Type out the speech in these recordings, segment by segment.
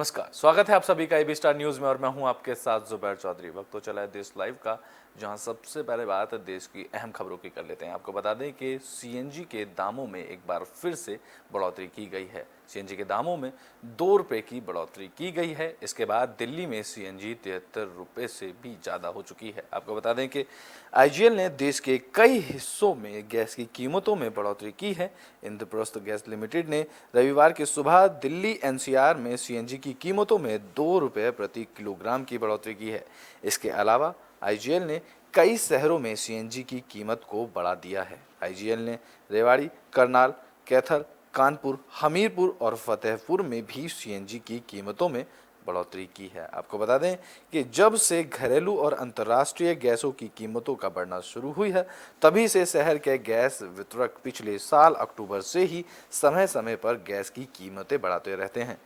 नमस्कार, स्वागत है आप सभी का एबी स्टार न्यूज में और मैं हूं आपके साथ जुबैर चौधरी। वक्त तो चला है देश लाइव का, जहां सबसे पहले बात देश की अहम खबरों की कर लेते हैं। आपको बता दें कि सीएनजी के दामों में एक बार फिर से बढ़ोतरी की गई है। सीएनजी के दामों में 2 रुपये की बढ़ोतरी की गई है। इसके बाद दिल्ली में सीएनजी 73 रुपये से भी ज़्यादा हो चुकी है। आपको बता दें कि आईजीएल ने देश के कई हिस्सों में गैस की कीमतों में बढ़ोतरी की है। इंद्रप्रस्थ गैस लिमिटेड ने रविवार की सुबह दिल्ली एनसीआर में सीएनजी की कीमतों में 2 रुपये प्रति किलोग्राम की बढ़ोतरी की है। इसके अलावा आईजीएल ने कई शहरों में सीएनजी की कीमत को बढ़ा दिया है। आईजीएल ने रेवाड़ी, करनाल, कैथर, कानपुर, हमीरपुर और फतेहपुर में भी सीएनजी की कीमतों में बढ़ोतरी की है। आपको बता दें कि जब से घरेलू और अंतर्राष्ट्रीय गैसों की कीमतों का बढ़ना शुरू हुई है, तभी से शहर के गैस वितरक पिछले साल अक्टूबर से ही समय समय पर गैस की कीमतें बढ़ाते रहते हैं।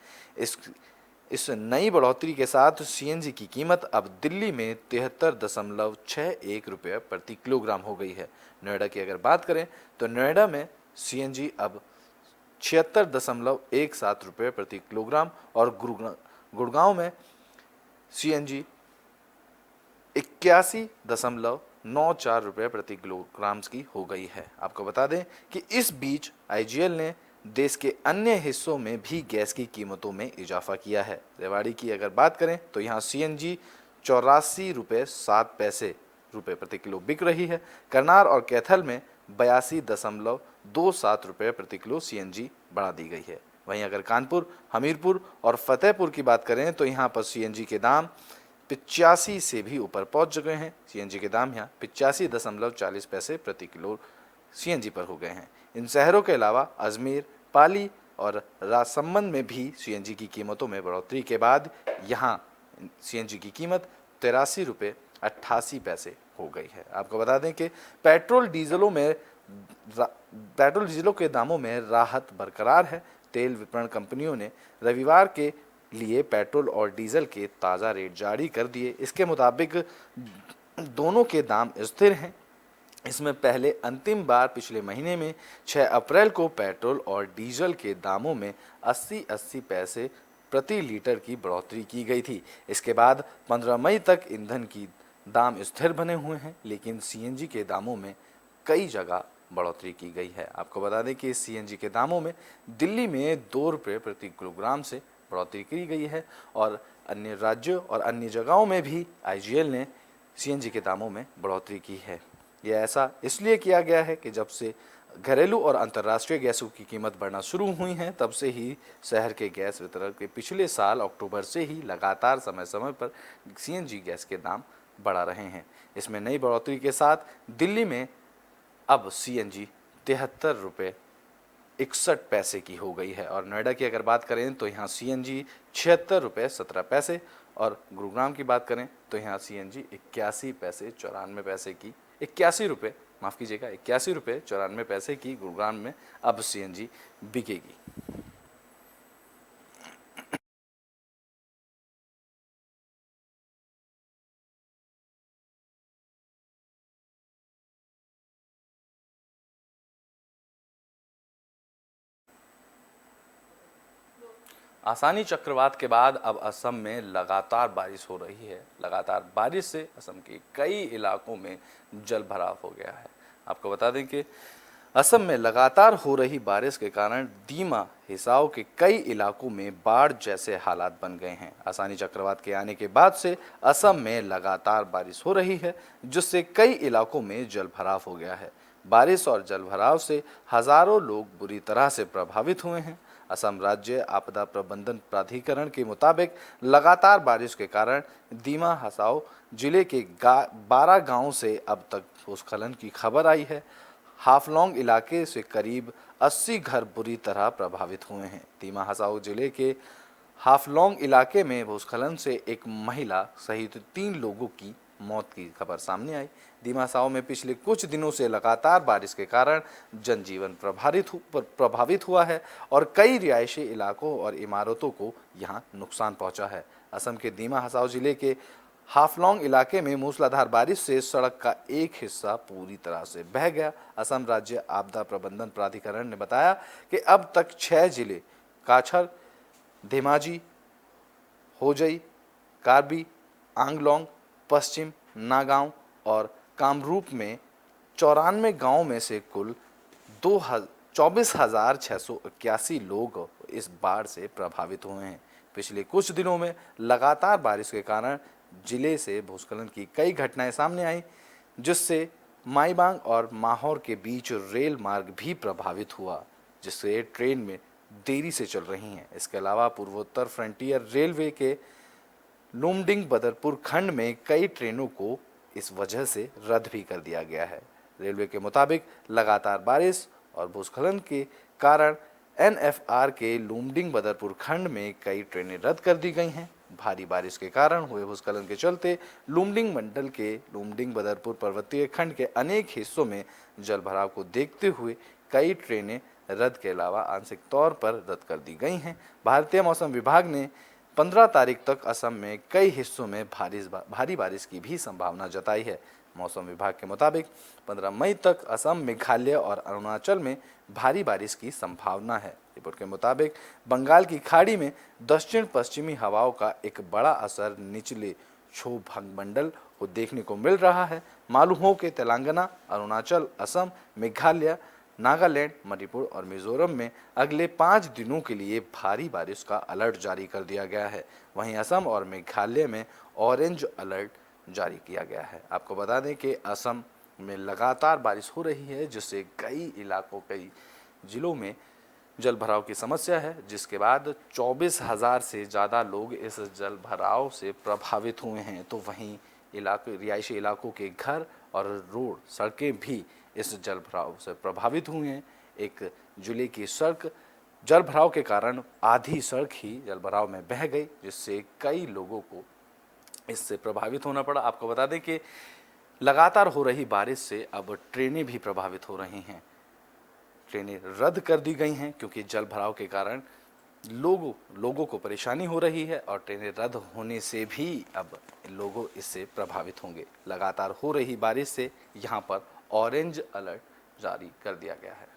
इस नई बढ़ोतरी के साथ सीएनजी की कीमत अब दिल्ली में 73.61 रुपये प्रति किलोग्राम हो गई है। नोएडा की अगर बात करें तो नोएडा में सीएनजी अब 76.17 रुपये प्रति किलोग्राम और गुड़गांव में सीएनजी 81.94 रुपये प्रति किलोग्राम की हो गई है। आपको बता दें कि इस बीच आईजीएल ने देश के अन्य हिस्सों में भी गैस की कीमतों में इजाफा किया है। रेवाड़ी की अगर बात करें तो यहाँ सीएनजी 84.07 रुपये प्रति किलो बिक रही है। करनाल और कैथल में 82.27 रुपये प्रति किलो सीएनजी बढ़ा दी गई है। वहीं अगर कानपुर, हमीरपुर और फतेहपुर की बात करें तो यहाँ पर सीएनजी के दाम 85 से भी ऊपर पहुँच चुके हैं। सीएनजी के दाम यहाँ 85.40 प्रति किलो सीएनजी पर हो गए हैं। इन शहरों के अलावा अजमेर, पाली और राजसमंद में भी सीएनजी की कीमतों में बढ़ोतरी के बाद यहाँ सीएनजी की कीमत 83.88 हो गई है। आपको बता दें कि पेट्रोल डीजलों के दामों में राहत बरकरार है। तेल विपणन कंपनियों ने रविवार के लिए पेट्रोल और डीजल के ताज़ा रेट जारी कर दिए। इसके मुताबिक दोनों के दाम स्थिर हैं। इसमें पहले अंतिम बार पिछले महीने में 6 अप्रैल को पेट्रोल और डीजल के दामों में 80 पैसे प्रति लीटर की बढ़ोतरी की गई थी। इसके बाद 15 मई तक ईंधन की दाम स्थिर बने हुए हैं, लेकिन सीएनजी के दामों में कई जगह बढ़ोतरी की गई है। आपको बता दें कि सीएनजी के दामों में दिल्ली में 2 रुपये प्रति किलोग्राम से बढ़ोतरी की गई है और अन्य राज्यों और अन्य जगहों में भी आईजीएल ने सीएनजी के दामों में बढ़ोतरी की है। यह ऐसा इसलिए किया गया है कि जब से घरेलू और अंतर्राष्ट्रीय गैसों की कीमत बढ़ना शुरू हुई है, तब से ही शहर के गैस वितरक के पिछले साल अक्टूबर से ही लगातार समय समय पर सीएनजी गैस के दाम बढ़ा रहे हैं। इसमें नई बढ़ोतरी के साथ दिल्ली में अब सीएनजी 73.61 की हो गई है और नोएडा की अगर बात करें तो यहाँ सीएनजी 76.17 और गुरुग्राम की बात करें तो यहाँ सीएनजी 81.94 की 81 रुपये माफ़ कीजिएगा 81.94 की गुरुग्राम में अब सीएनजी बिकेगी। आसानी चक्रवात के बाद अब असम में लगातार बारिश हो रही है। लगातार बारिश से असम के कई इलाकों में जल भराव हो गया है। आपको बता दें कि असम में लगातार हो रही बारिश के कारण दीमा हिसार के कई इलाकों में बाढ़ जैसे हालात बन गए हैं। आसानी चक्रवात के आने के बाद से असम में लगातार बारिश हो रही है, जिससे कई इलाकों में जल भराव हो गया है। बारिश और जल भराव से हजारों लोग बुरी तरह से प्रभावित हुए हैं। असम राज्य आपदा प्रबंधन प्राधिकरण के मुताबिक लगातार बारिश के कारण दीमा हसाओ जिले के 12 गांवों से अब तक भूस्खलन की खबर आई है। हाफलॉन्ग इलाके से करीब 80 घर बुरी तरह प्रभावित हुए हैं। दीमा हसाओ जिले के हाफलॉन्ग इलाके में भूस्खलन से एक महिला सहित 3 लोगों की मौत की खबर सामने आई। दीमा हसाओ में पिछले कुछ दिनों से लगातार बारिश के कारण जनजीवन प्रभावित हुआ है और कई रिहायशी इलाकों और इमारतों को यहां नुकसान पहुंचा है। असम के दीमा हसाओ जिले के हाफलॉन्ग इलाके में मूसलाधार बारिश से सड़क का एक हिस्सा पूरी तरह से बह गया। असम राज्य आपदा प्रबंधन प्राधिकरण ने बताया कि अब तक 6 जिले काछर, धेमाजी, होजई, कार्बी आंगलोंग, पश्चिम नागांव और कामरूप में 94 गांवों में से कुल 24,681 लोग इस बाढ़ से प्रभावित हुए हैं। पिछले कुछ दिनों में लगातार बारिश के कारण जिले से भूस्खलन की कई घटनाएं सामने आई, जिससे माईबांग और माहौर के बीच रेल मार्ग भी प्रभावित हुआ, जिससे ट्रेन में देरी से चल रही हैं। इसके अलावा पूर्वोत्तर फ्रंटियर रेलवे के लुमडिंग बदरपुर खंड में कई ट्रेनों को इस वजह से रद्द भी कर दिया गया है। रेलवे के मुताबिक लगातार बारिश और भूस्खलन के कारण एनएफआर के लुमडिंग बदरपुर खंड में कई ट्रेनें रद्द कर दी गई हैं। भारी बारिश के कारण हुए भूस्खलन के चलते लुमडिंग मंडल के लुमडिंग बदरपुर पर्वतीय खंड के अनेक हिस्सों में जलभराव को देखते हुए कई ट्रेनें रद्द के अलावा आंशिक तौर पर रद्द कर दी गई हैं। भारतीय मौसम विभाग ने 15 तारीख तक असम में कई हिस्सों में भारी बारिश की भी संभावना जताई है। मौसम विभाग के मुताबिक 15 मई तक असम, मेघालय और अरुणाचल में भारी बारिश की संभावना है। रिपोर्ट के मुताबिक बंगाल की खाड़ी में दक्षिण पश्चिमी हवाओं का एक बड़ा असर निचले क्षोभ भंगमंडल को देखने को मिल रहा है। मालूम हो कि तेलंगाना, अरुणाचल, असम, मेघालय, नागालैंड, मणिपुर और मिजोरम में अगले 5 दिनों के लिए भारी बारिश का अलर्ट जारी कर दिया गया है। वहीं असम और मेघालय में ऑरेंज अलर्ट जारी किया गया है। आपको बता दें कि असम में लगातार बारिश हो रही है, जिससे कई इलाकों, कई जिलों में जल भराव की समस्या है, जिसके बाद 24,000 से ज़्यादा लोग इस जल भराव से प्रभावित हुए हैं। तो वहीं रिहायशी इलाकों के घर और रोड, सड़कें भी इस जल भराव से प्रभावित हुए हैं। एक जिले की सड़क जल भराव के कारण आधी सड़क ही जल भराव में बह गई, जिससे कई लोगों को इससे प्रभावित होना पड़ा। आपको बता दें कि लगातार हो रही बारिश से अब ट्रेनें भी प्रभावित हो रही हैं। ट्रेनें रद्द कर दी गई हैं क्योंकि जल भराव के कारण लोगों को परेशानी हो रही है और ट्रेनें रद्द होने से भी अब लोगों इससे प्रभावित होंगे। लगातार हो रही बारिश से यहाँ पर ऑरेंज अलर्ट जारी कर दिया गया है।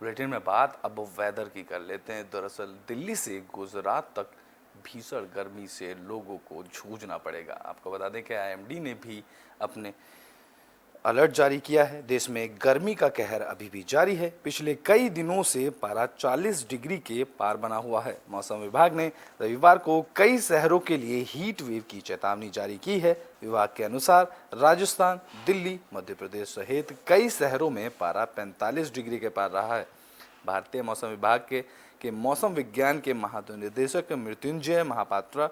बुलेटिन में बात अब वेदर की कर लेते हैं। दरअसल दिल्ली से गुजरात तक भीषण गर्मी से लोगों को जूझना पड़ेगा। आपको बता दें कि आईएमडी ने भी अपने अलर्ट जारी किया है। देश में गर्मी का कहर अभी भी जारी है। पिछले कई दिनों से पारा 40 डिग्री के पार बना हुआ है। मौसम विभाग ने रविवार को कई शहरों के लिए हीट वेव की चेतावनी जारी की है। विभाग के अनुसार राजस्थान, दिल्ली, मध्य प्रदेश सहित कई शहरों में पारा 45 डिग्री के पार रहा है। भारतीय मौसम विभाग के मौसम विज्ञान के महानिदेशक मृत्युंजय महापात्र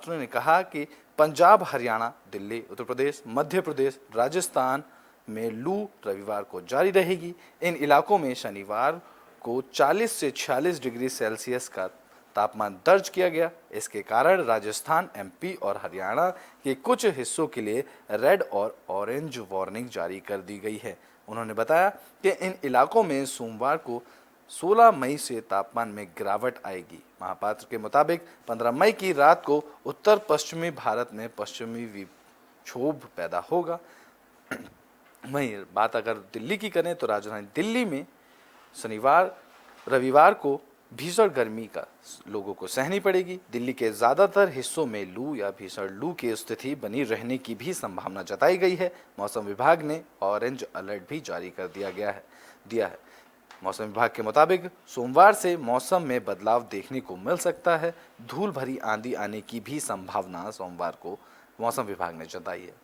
ने कहा कि पंजाब, हरियाणा, दिल्ली, उत्तर प्रदेश, मध्य प्रदेश, राजस्थान में लू रविवार को जारी रहेगी। इन इलाकों में शनिवार को 40 से 46 डिग्री सेल्सियस का तापमान दर्ज किया गया। इसके कारण राजस्थान, एमपी और हरियाणा के कुछ हिस्सों के लिए रेड और ऑरेंज वार्निंग जारी कर दी गई है। उन्होंने बताया कि इन इलाकों में सोमवार को 16 मई से तापमान में गिरावट आएगी। महापात्र के मुताबिक 15 मई की रात को उत्तर पश्चिमी भारत में पश्चिमी विक्षोभ पैदा होगा। वहीं बात अगर दिल्ली की करें तो राजधानी दिल्ली में रविवार को भीषण गर्मी का लोगों को सहनी पड़ेगी। दिल्ली के ज़्यादातर हिस्सों में लू या भीषण लू की स्थिति बनी रहने की भी संभावना जताई गई है। मौसम विभाग ने ऑरेंज अलर्ट भी जारी कर दिया है। मौसम विभाग के मुताबिक सोमवार से मौसम में बदलाव देखने को मिल सकता है। धूल भरी आंधी आने की भी संभावना सोमवार को मौसम विभाग ने जताई है।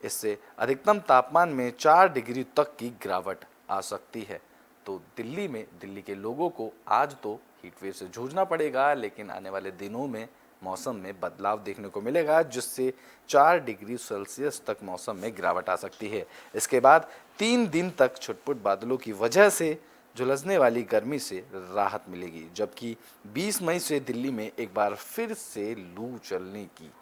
इससे अधिकतम तापमान में 4 डिग्री तक की गिरावट आ सकती है। तो दिल्ली के लोगों को आज तो हीटवेव से जूझना पड़ेगा, लेकिन आने वाले दिनों में मौसम में बदलाव देखने को मिलेगा, जिससे 4 डिग्री सेल्सियस तक मौसम में गिरावट आ सकती है। इसके बाद 3 दिन तक छुटपुट बादलों की वजह से झुलसने वाली गर्मी से राहत मिलेगी, जबकि 20 मई से दिल्ली में एक बार फिर से लू चलने की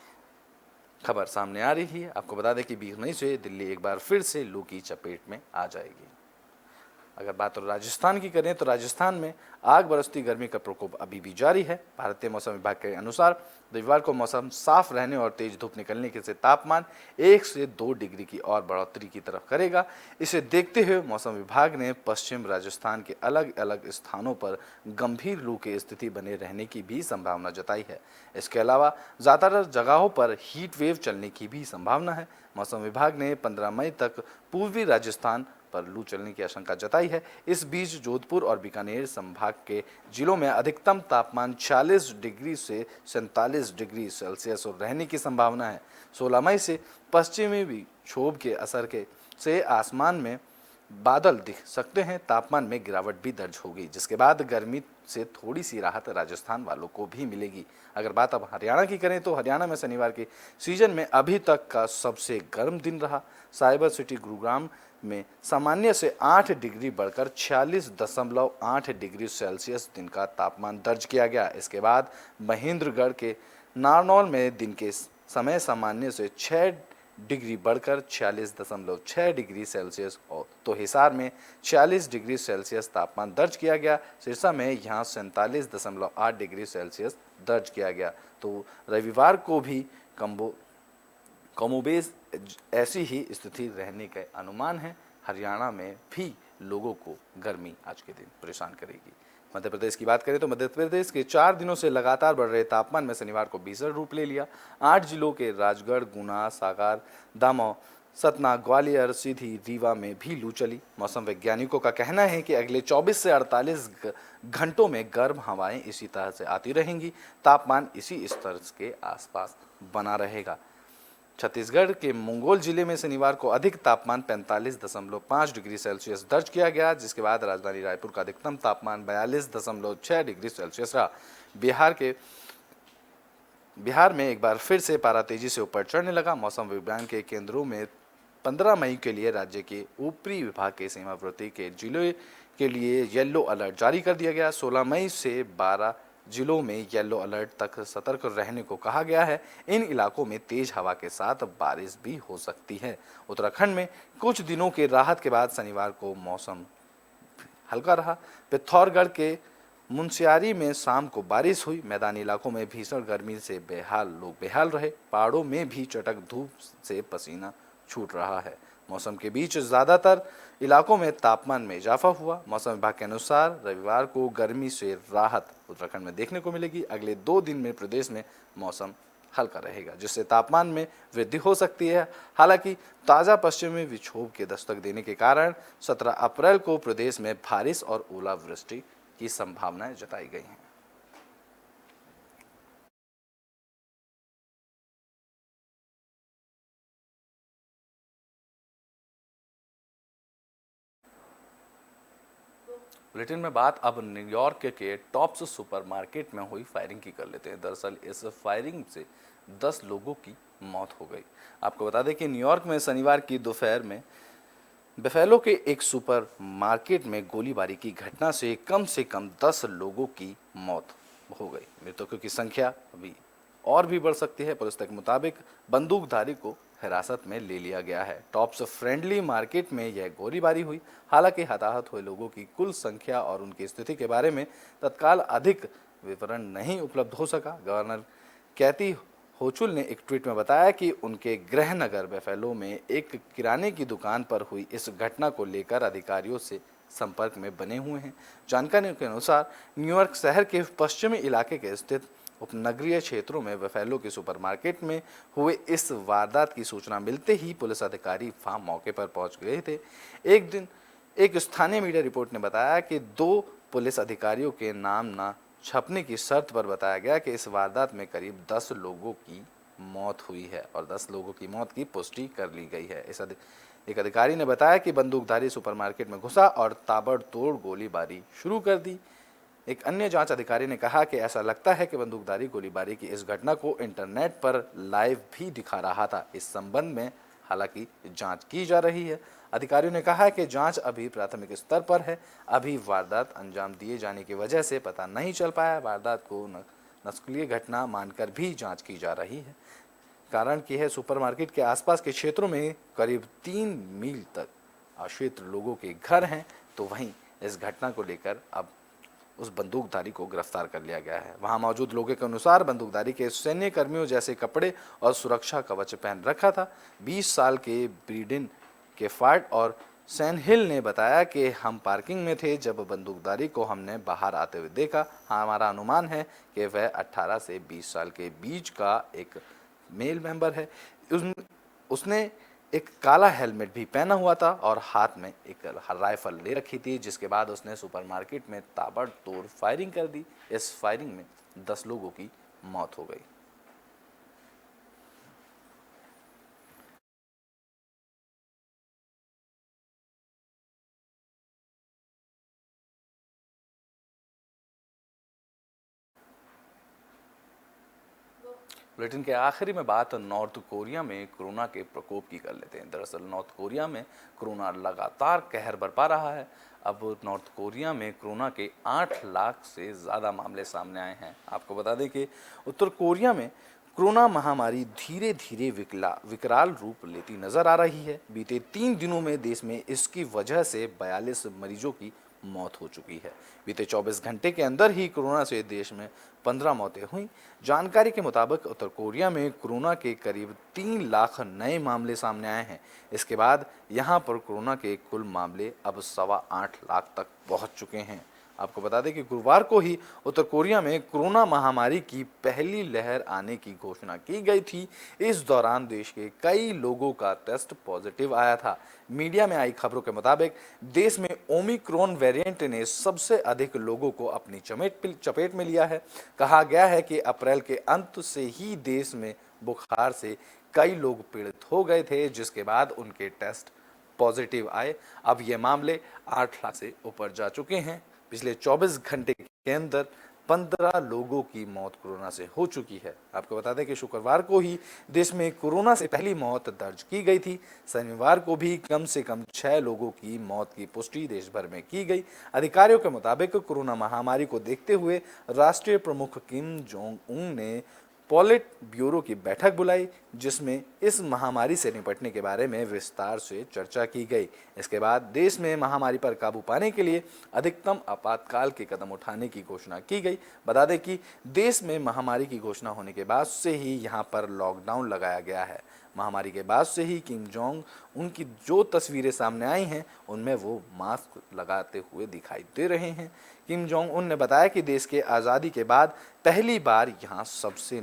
खबर सामने आ रही है। आपको बता दें कि 20 मई से दिल्ली एक बार फिर से लू की चपेट में आ जाएगी। अगर बात राजस्थान की करें तो राजस्थान में आग बरसती गर्मी का प्रकोप अभी भी जारी है। भारतीय मौसम विभाग के अनुसार रविवार को मौसम साफ रहने और तेज धूप निकलने से तापमान 1 से 2 डिग्री की और बढ़ोतरी की तरफ करेगा। इसे देखते हुए मौसम विभाग ने पश्चिम राजस्थान के अलग अलग स्थानों पर गंभीर लू की स्थिति बने रहने की भी संभावना जताई है। इसके अलावा ज़्यादातर जगहों पर हीट वेव चलने की भी संभावना है। मौसम विभाग ने 15 मई तक पूर्वी राजस्थान पर लू चलने की आशंका जताई है। इस बीच जोधपुर और बीकानेर संभाग के जिलों में अधिकतम तापमान 46 डिग्री से 47 डिग्री सेल्सियस रहने की संभावना है। 16 मई से पश्चिमी विक्षोभ के असर से आसमान में बादल दिख सकते हैं। तापमान में गिरावट भी दर्ज होगी, जिसके बाद गर्मी से थोड़ी सी राहत राजस्थान वालों को भी मिलेगी। अगर बात अब हरियाणा की करें तो हरियाणा में शनिवार के सीजन में अभी तक का सबसे गर्म दिन रहा। साइबर सिटी गुरुग्राम में सामान्य से 8 डिग्री बढ़कर 46.8 डिग्री सेल्सियस दिन का तापमान दर्ज किया गया। इसके बाद महेंद्रगढ़ के नारनौल में दिन के समय सामान्य से 6 डिग्री बढ़कर 46.6 डिग्री सेल्सियस और तो हिसार में 46 डिग्री सेल्सियस तापमान दर्ज किया गया। सिरसा में यहाँ 47.8 डिग्री सेल्सियस दर्ज किया गया। तो रविवार को भी कमोबेश ऐसी ही स्थिति रहने के अनुमान है। हरियाणा में भी लोगों को गर्मी आज के दिन परेशान करेगी। मध्य प्रदेश की बात करें तो मध्य प्रदेश के 4 दिनों से लगातार बढ़ रहे तापमान में शनिवार को भीषण रूप ले लिया। 8 जिलों के राजगढ़, गुना, सागर, दमोह, सतना, ग्वालियर, सीधी, रीवा में भी लू चली। मौसम वैज्ञानिकों का कहना है कि अगले 24 से 48 घंटों में गर्म हवाएं इसी तरह से आती रहेंगी। तापमान इसी स्तर के आसपास बना रहेगा। छत्तीसगढ़ के मंगोल जिले में शनिवार को अधिक तापमान 45.5 डिग्री सेल्सियस दर्ज किया गया, जिसके बाद राजधानी रायपुर का अधिकतम तापमान 42.6 डिग्री सेल्सियस रहा। बिहार में एक बार फिर से पारा तेजी से ऊपर चढ़ने लगा। मौसम विज्ञान के केंद्रों में 15 मई के लिए राज्य के ऊपरी विभाग के सीमावर्ती के जिलों के लिए येलो अलर्ट जारी कर दिया गया। 16 मई से 12 जिलों में येलो अलर्ट तक सतर्क रहने को कहा गया है। इन इलाकों में तेज हवा के साथ बारिश भी हो सकती है। उत्तराखंड में कुछ दिनों के राहत के बाद शनिवार को मौसम हल्का रहा। पिथौरागढ़ के मुनस्यारी में शाम को बारिश हुई। मैदानी इलाकों में भीषण गर्मी से लोग बेहाल रहे। पहाड़ों में भी चटक धूप से पसीना छूट रहा है। मौसम के बीच ज़्यादातर इलाकों में तापमान में इजाफा हुआ। मौसम विभाग के अनुसार रविवार को गर्मी से राहत उत्तराखंड में देखने को मिलेगी। अगले 2 दिन में प्रदेश में मौसम हल्का रहेगा, जिससे तापमान में वृद्धि हो सकती है। हालांकि ताज़ा पश्चिमी विक्षोभ के दस्तक देने के कारण 17 अप्रैल को प्रदेश में बारिश और ओलावृष्टि की संभावनाएं जताई गई हैं। बुलेटिन में बात अब न्यूयॉर्क के टॉप्स सुपरमार्केट में हुई फायरिंग की कर लेते हैं। दरअसल इस फायरिंग से 10 लोगों की मौत हो गई। आपको बता दें कि न्यूयॉर्क में शनिवार की दोपहर में बफेलो के एक सुपरमार्केट में गोलीबारी की घटना से कम 10 लोगों की मौत हो गई। मृतकों की संख्या अभी और भी बढ़ सकती है। पुलिस के मुताबिक बंदूकधारी को हिरासत में ले लिया गया है। टॉप्स फ्रेंडली मार्केट में यह गोलीबारी हुई। हालांकि हताहत हुए लोगों की कुल संख्या और उनकी स्थिति के बारे में तत्काल अधिक विवरण नहीं उपलब्ध हो सका। गवर्नर कैथी होचुल ने एक ट्वीट में बताया कि उनके गृह नगर बफेलो में एक किराने की दुकान पर हुई इस घटना को लेकर अधिकारियों से संपर्क में बने हुए हैं। जानकारी के अनुसार न्यूयॉर्क शहर के पश्चिमी इलाके के स्थित उपनगरीय क्षेत्रों में बफेलो के सुपरमार्केट में हुए इस वारदात की सूचना मिलते ही पुलिस अधिकारी वहां मौके पर पहुंच गए थे। एक स्थानीय मीडिया रिपोर्ट ने बताया कि 2 पुलिस अधिकारियों के नाम न छपने की शर्त पर बताया गया कि इस वारदात में करीब 10 लोगों की मौत हुई है और 10 लोगों की मौत की पुष्टि कर ली गई है। एक अधिकारी ने बताया कि बंदूकधारी सुपरमार्केट में घुसा और ताबड़तोड़ गोलीबारी शुरू कर दी। एक अन्य जांच अधिकारी ने कहा कि ऐसा लगता है कि बंदूकधारी गोलीबारी की इस घटना को इंटरनेट पर लाइव भी दिखा रहा था। इस संबंध में हालांकि जांच की जा रही है। अधिकारियों ने कहा कि जांच अभी प्राथमिक स्तर पर है। अभी वारदात अंजाम दिए जाने की वजह से पता नहीं चल पाया। वारदात को नस्लीय घटना मानकर भी जांच की जा रही है। कारण की है सुपरमार्केट के आसपास के क्षेत्रों में करीब 3 मील तक आश्रित लोगों के घर हैं। तो वहीं इस घटना को लेकर अब उस बंदूकधारी को गिरफ्तार कर लिया गया है। वहां मौजूद लोगों के अनुसार बंदूकधारी के सैन्य कर्मियों जैसे कपड़े और सुरक्षा कवच पहन रखा था। 20 साल के ब्रीडिन के फार्ट और सैनहिल ने बताया कि हम पार्किंग में थे जब बंदूकधारी को हमने बाहर आते हुए देखा। हमारा अनुमान है कि वह 18 से 20 साल के बीच का एक मेल मेंबर है। उसने एक काला हेलमेट भी पहना हुआ था और हाथ में एक राइफल ले रखी थी, जिसके बाद उसने सुपरमार्केट में ताबड़तोड़ फायरिंग कर दी। इस फायरिंग में 10 लोगों की मौत हो गई। बुलेटिन के आखिरी में बात नॉर्थ कोरिया में कोरोना के प्रकोप की कर लेते हैं। दरअसल नॉर्थ कोरिया में कोरोना लगातार कहर बरपा रहा है। अब नॉर्थ कोरिया में कोरोना के 8 लाख से ज़्यादा मामले सामने आए हैं। आपको बता दें कि उत्तर कोरिया में कोरोना महामारी धीरे धीरे विकराल रूप लेती नजर आ रही है। बीते 3 दिनों में देश में इसकी वजह से 42 मरीजों की मौत हो चुकी है। बीते 24 घंटे के अंदर ही कोरोना से देश में 15 मौतें हुई। जानकारी के मुताबिक उत्तर कोरिया में कोरोना के करीब 3 लाख नए मामले सामने आए हैं। इसके बाद यहां पर कोरोना के कुल मामले अब 8.25 लाख तक पहुंच चुके हैं। आपको बता दें कि गुरुवार को ही उत्तर कोरिया में कोरोना महामारी की पहली लहर आने की घोषणा की गई थी। इस दौरान देश के कई लोगों का टेस्ट पॉजिटिव आया था। मीडिया में आई खबरों के मुताबिक देश में ओमिक्रॉन वेरिएंट ने सबसे अधिक लोगों को अपनी चपेट में लिया है। कहा गया है कि अप्रैल के अंत से ही देश में बुखार से कई लोग पीड़ित हो गए थे, जिसके बाद उनके टेस्ट पॉजिटिव आए। अब ये मामले 8 लाख से ऊपर जा चुके हैं। पिछले 24 घंटे के अंदर 15 लोगों की मौत कोरोना से हो चुकी है। आपको बता दें कि शुक्रवार को ही देश में कोरोना से पहली मौत दर्ज की गई थी। शनिवार को भी कम से कम 6 लोगों की मौत की पुष्टि देश भर में की गई। अधिकारियों के मुताबिक कोरोना महामारी को देखते हुए राष्ट्रीय प्रमुख किम जोंग उन ने पॉलिट ब्यूरो की बैठक बुलाई, जिसमें इस महामारी से निपटने के बारे में विस्तार से चर्चा की गई। इसके बाद देश में महामारी पर काबू पाने के लिए अधिकतम आपातकाल के कदम उठाने की घोषणा की गई। बता दें कि देश में महामारी की घोषणा होने के बाद से ही यहां पर लॉकडाउन लगाया गया है। महामारी के बाद से ही किम जोंग उनकी जो तस्वीरें सामने आई हैं उनमें वो मास्क लगाते हुए दिखाई दे रहे हैं। किम जोंग उन ने बताया कि देश के आज़ादी के बाद पहली बार यहाँ सबसे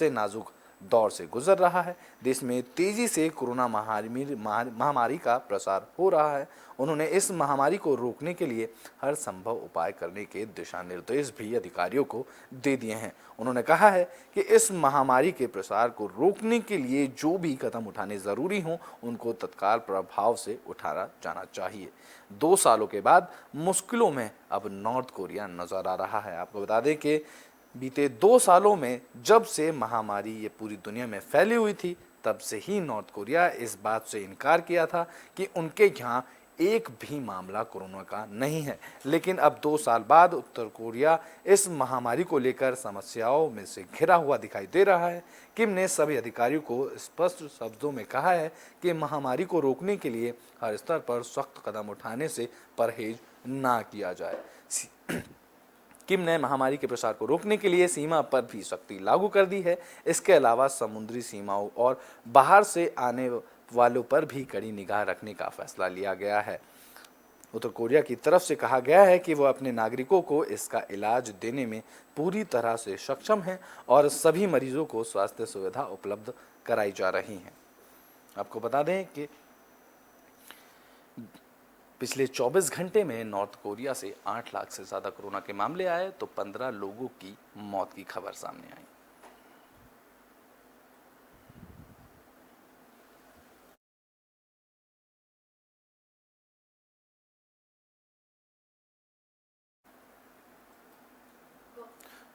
नाजुक दौर से गुजर रहा है। देश में तेजी से कोरोना महामारी का प्रसार हो रहा है। उन्होंने इस महामारी को रोकने के लिए हर संभव उपाय करने के दिशा निर्देश भी अधिकारियों को दे दिए हैं। उन्होंने कहा है कि इस महामारी के प्रसार को रोकने के लिए जो भी कदम उठाने जरूरी हों उनको तत्काल प्रभाव से उठाना जाना चाहिए। 2 सालों के बाद मुश्किलों में अब नॉर्थ कोरिया नजर आ रहा है। आपको बता दें कि बीते 2 सालों में जब से महामारी ये पूरी दुनिया में फैली हुई थी, तब से ही नॉर्थ कोरिया इस बात से इनकार किया था कि उनके यहाँ एक भी मामला कोरोना का नहीं है। लेकिन अब 2 साल बाद उत्तर कोरिया इस महामारी को लेकर समस्याओं में से घिरा हुआ दिखाई दे रहा है। किम ने सभी अधिकारियों को स्पष्ट शब्दों में कहा है कि महामारी को रोकने के लिए हर स्तर पर सख्त कदम उठाने से परहेज ना किया जाए। किम ने महामारी के प्रसार को रोकने के लिए सीमा पर भी सख्ती लागू कर दी है। इसके अलावा समुद्री सीमाओं और बाहर से आने वालों पर भी कड़ी निगाह रखने का फैसला लिया गया है। उत्तर कोरिया की तरफ से कहा गया है कि वह अपने नागरिकों को इसका इलाज देने में पूरी तरह से सक्षम है और सभी मरीजों को स्वास्थ्य सुविधा उपलब्ध कराई जा रही है। आपको बता दें कि पिछले 24 घंटे में नॉर्थ कोरिया से 8 लाख से ज़्यादा कोरोना के मामले आए तो 15 लोगों की मौत की खबर सामने आई।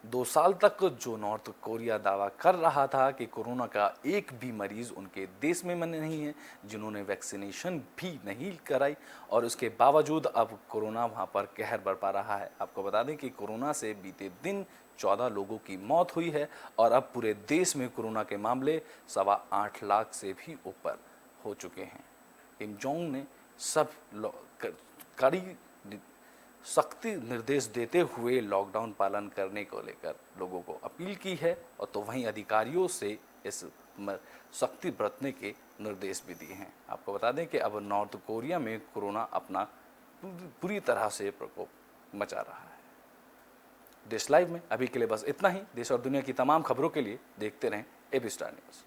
2 साल तक जो नॉर्थ कोरिया दावा कर रहा था कि कोरोना का एक भी मरीज उनके देश में नहीं है, जिन्होंने वैक्सीनेशन भी नहीं कराई, और उसके बावजूद अब कोरोना वहां पर कहर बरपा रहा है। आपको बता दें कि कोरोना से बीते दिन 14 लोगों की मौत हुई है और अब पूरे देश में कोरोना के मामले 8.25 लाख से भी ऊपर हो चुके हैं। किम जोंग ने सब कड़ी सख्ती निर्देश देते हुए लॉकडाउन पालन करने को लेकर लोगों को अपील की है, और तो वहीं अधिकारियों से इस सख्ती बरतने के निर्देश भी दिए हैं। आपको बता दें कि अब नॉर्थ कोरिया में कोरोना अपना पूरी तरह से प्रकोप मचा रहा है। देश लाइव में अभी के लिए बस इतना ही। देश और दुनिया की तमाम खबरों के लिए देखते रहें एबी स्टार न्यूज़।